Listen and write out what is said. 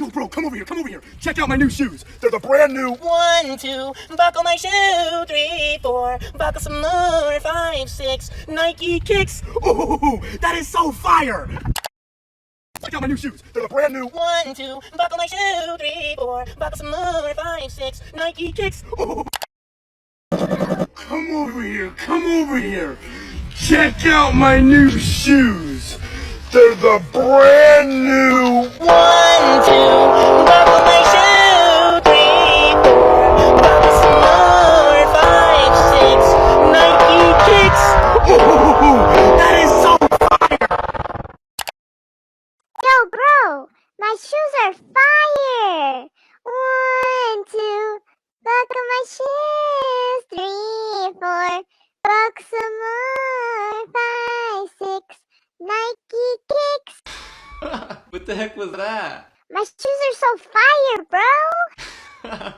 Yo, bro, come over here, come over here. Check out my new shoes. They're the brand new 1, 2, buckle my shoe. 3, 4, buckle some more. 5, 6, Nike kicks. Ooh, that is so fire. Check out my new shoes. They're the brand new 1, 2, buckle my shoe. 3, 4, buckle some more. 5, 6, Nike kicks. Ooh. Come over here, come over here. Check out my new shoes. They're the brand new 1, 2, buckle my shoe. 3, 4, buckle some more. 5, 6, Nike kicks. Ooh, that is so fire. Yo, bro, my shoes are fire. 1, 2, buckle my shoes. 3, 4, buckle some more. 5, 6, Nike kicks. What the heck was that? My shoes are so fire, bro.